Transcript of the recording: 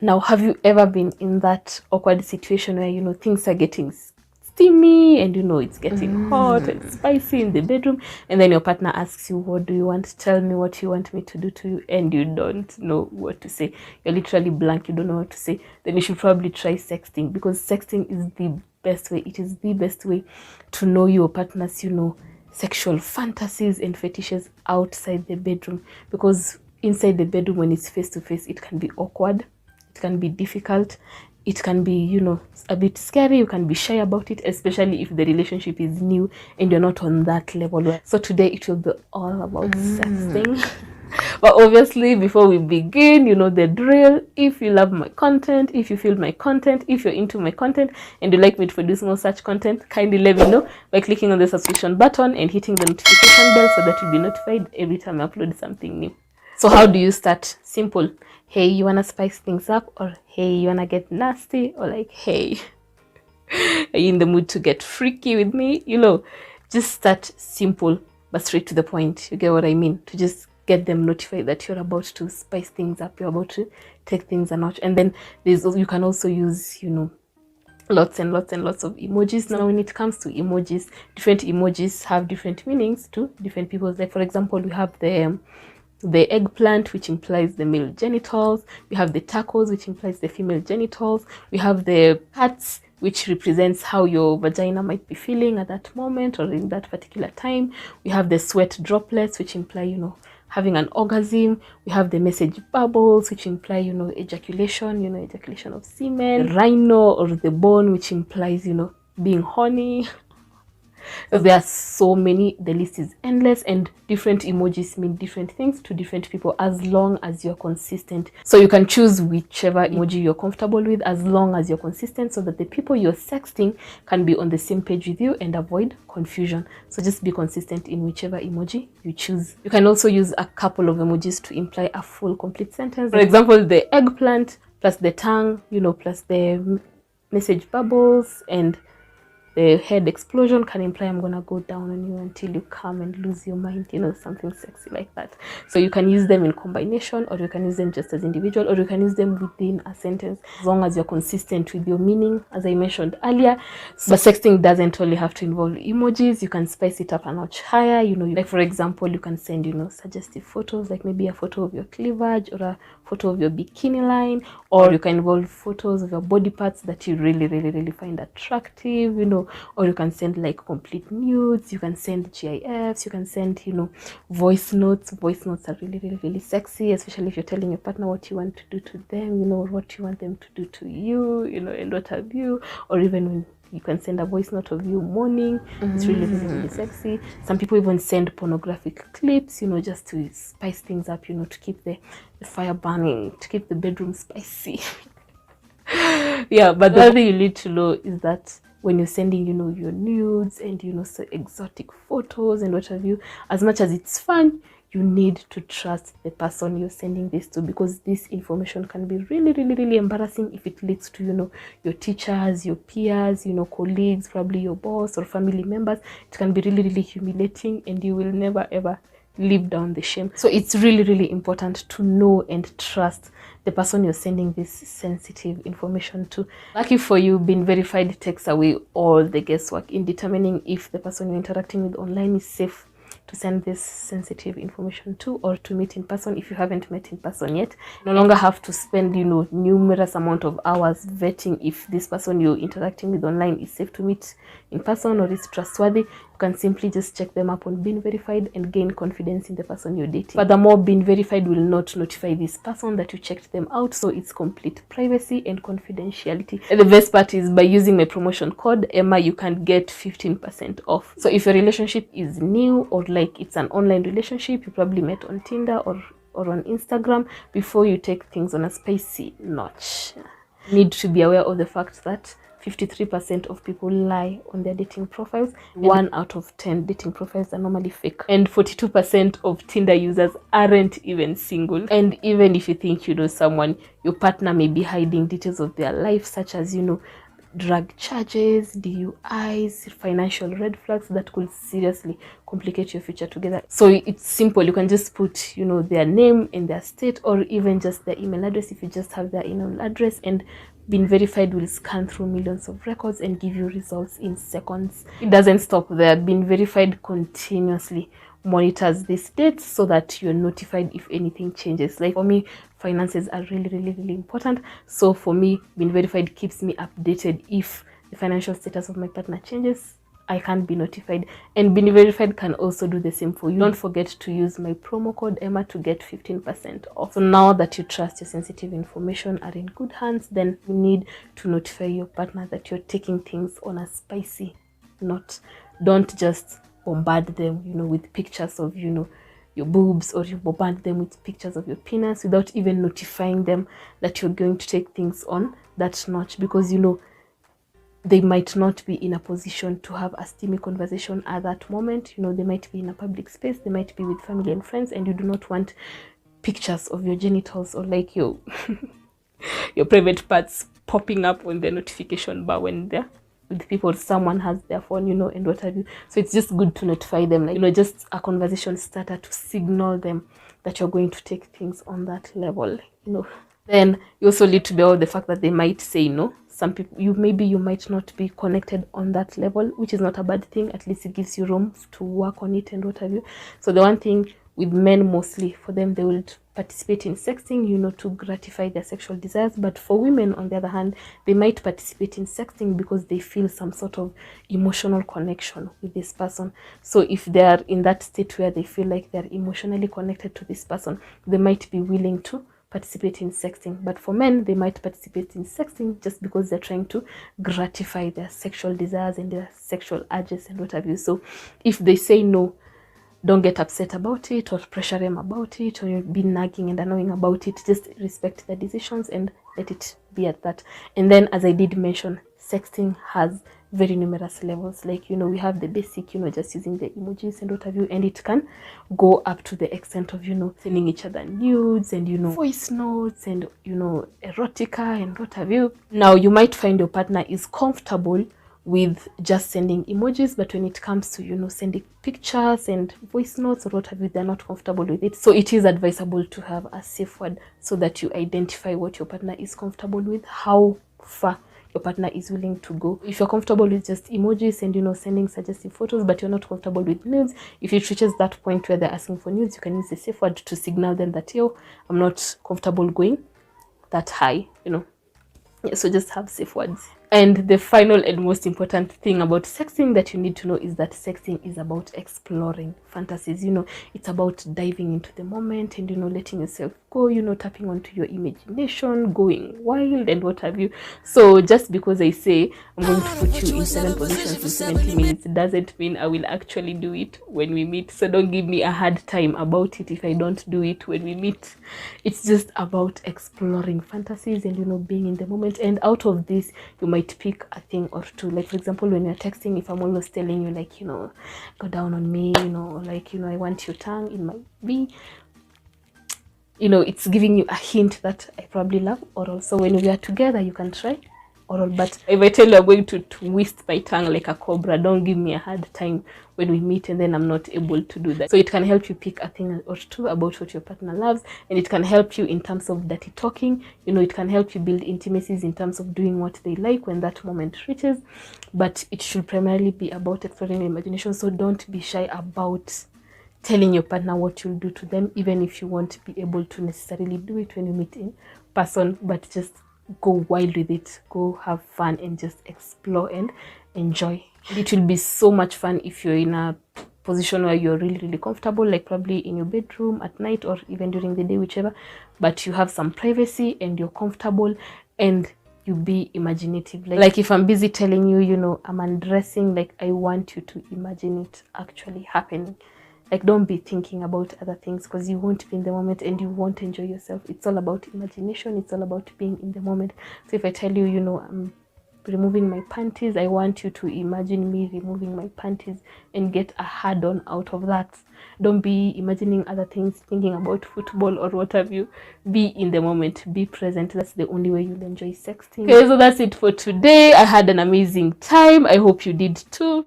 Now, have you ever been in that awkward situation where, things are getting steamy and, it's getting hot and spicy in the bedroom, and then your partner asks you, what do you want? Tell me what you want me to do to you, and you don't know what to say. You're literally blank. You don't know what to say. Then you should probably try sexting, because sexting is the best way. It is the best way to know your partner's, sexual fantasies and fetishes outside the bedroom, because inside the bedroom, when it's face to face, it can be awkward. It can be difficult. It can be, a bit scary. You can be shy about it, especially if the relationship is new and you're not on that level. So today it will be all about sexting. But obviously, before we begin, the drill. If you love my content, if you feel my content, if you're into my content and you like me to produce more such content, kindly let me know by clicking on the subscription button and hitting the notification bell so that you'll be notified every time I upload something new. So how do you start? Simple. Hey, you wanna spice things up? Or hey, you wanna get nasty? Or like, hey, are you in the mood to get freaky with me? Just start simple but straight to the point. You get what I mean? To just get them notified that you're about to spice things up, you're about to take things a notch. And then you can also use, lots and lots and lots of emojis. Now, when it comes to emojis, different emojis have different meanings to different people. Like, for example, we have the eggplant, which implies the male genitals. We have the tacos, which implies the female genitals. We have the hearts, which represents how your vagina might be feeling at that moment or in that particular time. We have the sweat droplets, which imply, having an orgasm. We have the message bubbles, which imply, ejaculation, ejaculation of semen. The rhino or the bone, which implies, being horny. There are so many, the list is endless, and different emojis mean different things to different people as long as you're consistent. So you can choose whichever emoji you're comfortable with as long as you're consistent, so that the people you're sexting can be on the same page with you and avoid confusion. So just be consistent in whichever emoji you choose. You can also use a couple of emojis to imply a full complete sentence. For example, the eggplant plus the tongue, plus the message bubbles and the head explosion can imply I'm gonna go down on you until you come and lose your mind, something sexy like that. So you can use them in combination, or you can use them just as individual, or you can use them within a sentence, as long as you're consistent with your meaning, as I mentioned earlier. But sexting doesn't only have to involve emojis. You can spice it up a notch higher. Like, for example, you can send, suggestive photos, like maybe a photo of your cleavage or a photo of your bikini line, or you can involve photos of your body parts that you really, really, really find attractive, or you can send like complete nudes. You can send GIFs. You can send, voice notes. Voice notes are really, really, really sexy, especially if you're telling your partner what you want to do to them, or what you want them to do to you, and what have you, or even when you can send a voice note of you mourning. It's really, really, really sexy. Some people even send pornographic clips, just to spice things up, to keep the fire burning, to keep the bedroom spicy. Yeah, but the other thing you need to know is that when you're sending, your nudes and, so exotic photos and what have you, as much as it's fun, you need to trust the person you're sending this to, because this information can be really, really, really embarrassing if it leads to, your teachers, your peers, colleagues, probably your boss or family members. It can be really, really humiliating, and you will never, ever live down the shame. So it's really, really important to know and trust the person you're sending this sensitive information to. Lucky for you, being verified takes away all the guesswork in determining if the person you're interacting with online is safe to send this sensitive information to, or to meet in person. If you haven't met in person yet, you no longer have to spend, numerous amount of hours vetting if this person you're interacting with online is safe to meet in person or is trustworthy. You can simply just check them up on Being Verified and gain confidence in the person you're dating. Furthermore, Being Verified will not notify this person that you checked them out, so it's complete privacy and confidentiality. And the best part is, by using my promotion code Emma, you can get 15% off. So if your relationship is new, or like it's an online relationship, you probably met on Tinder or on Instagram, before you take things on a spicy notch, you need to be aware of the fact that 53% of people lie on their dating profiles. 1 out of 10 dating profiles are normally fake. And 42% of Tinder users aren't even single. And even if you think you know someone, your partner may be hiding details of their life, such as, drug charges, DUIs, financial red flags that could seriously complicate your future together. So it's simple. You can just put, you know, their name and their state, or even just their email address if you just have their email address, and being verified will scan through millions of records and give you results in seconds. It doesn't stop there. Being verified continuously monitors these dates so that you're notified if anything changes. Like for me, finances are really important. So for me, being verified keeps me updated. If the financial status of my partner changes, I can't be notified. And being verified can also do the same for you. Don't forget to use my promo code Emma to get 15% off. So now that you trust your sensitive information are in good hands, then you need to notify your partner that you're taking things on a spicy note. Don't just bombard them, you know, with pictures of, you know, your boobs, or you bombard them with pictures of your penis without even notifying them that you're going to take things on that notch, because, you know, they might not be in a position to have a steamy conversation at that moment. You know, they might be in a public space, they might be with family and friends, and you do not want pictures of your genitals or like your your private parts popping up on the notification bar when they're with people. Someone has their phone, you know, and what have you. So it's just good to notify them, like, you know, just a conversation starter to signal them that you're going to take things on that level, you know. Then you also need to be aware of the fact that they might say no. Some people, you might not be connected on that level, which is not a bad thing. At least it gives you room to work on it and what have you. So the one thing with men, mostly for them, they will participate in sexting, you know, to gratify their sexual desires. But for women, on the other hand, they might participate in sexting because they feel some sort of emotional connection with this person. So if they are in that state where they feel like they're emotionally connected to this person, they might be willing to participate in sexting. But for men, they might participate in sexting just because they're trying to gratify their sexual desires and their sexual urges and what have you. So if they say no, don't get upset about it or pressure them about it, or you'll be nagging and annoying about it. Just respect their decisions and let it be at that. And then, as I did mention, sexting has very numerous levels. Like, you know, we have the basic, you know, just using the emojis and what have you, and it can go up to the extent of, you know, sending each other nudes and, you know, voice notes and, you know, erotica and what have you. Now, you might find your partner is comfortable with just sending emojis, but when it comes to, you know, sending pictures and voice notes or what have you, they're not comfortable with it. So it is advisable to have a safe word so that you identify what your partner is comfortable with, how far your partner is willing to go. If you're comfortable with just emojis and, you know, sending suggestive photos, but you're not comfortable with nudes, if it reaches that point where they're asking for nudes, you can use the safe word to signal them that, yo, I'm not comfortable going that high, you know. Yeah, so just have safe words. And the final and most important thing about sexting that you need to know is that sexting is about exploring fantasies. You know, it's about diving into the moment and, you know, letting yourself go, you know, tapping onto your imagination, going wild and what have you. So just because I say I'm going to put you in 7 positions in 70 minutes doesn't mean I will actually do it when we meet. So don't give me a hard time about it if I don't do it when we meet. It's just about exploring fantasies and, you know, being in the moment. And out of this, you might pick a thing or two. Like, for example, when you're texting, if I'm always telling you, like, you know, go down on me, you know, like, you know, I want your tongue in my V, you know, it's giving you a hint that I probably love oral. So when we are together, you can try oral. But if I tell you I'm going to twist my tongue like a cobra, don't give me a hard time when we meet and then I'm not able to do that. So it can help you pick a thing or two about what your partner loves, and it can help you in terms of dirty talking. You know, it can help you build intimacies in terms of doing what they like when that moment reaches. But it should primarily be about exploring your imagination. So don't be shy about telling your partner what you'll do to them, even if you won't be able to necessarily do it when you meet in person. But just go wild with it, go have fun and just explore and enjoy. It will be so much fun if you're in a position where you're really comfortable, like probably in your bedroom at night or even during the day, whichever, but you have some privacy and you're comfortable and you be imaginative. Like if I'm busy telling you, you know, I'm undressing, like I want you to imagine it actually happening. Like, don't be thinking about other things, because you won't be in the moment and you won't enjoy yourself. It's all about imagination. It's all about being in the moment. So if I tell you, you know, I'm removing my panties, I want you to imagine me removing my panties and get a hard on out of that. Don't be imagining other things, thinking about football or what have you. Be in the moment, be present. That's the only way you'll enjoy sexting. Okay, so that's it for today. I had an amazing time. I hope you did too.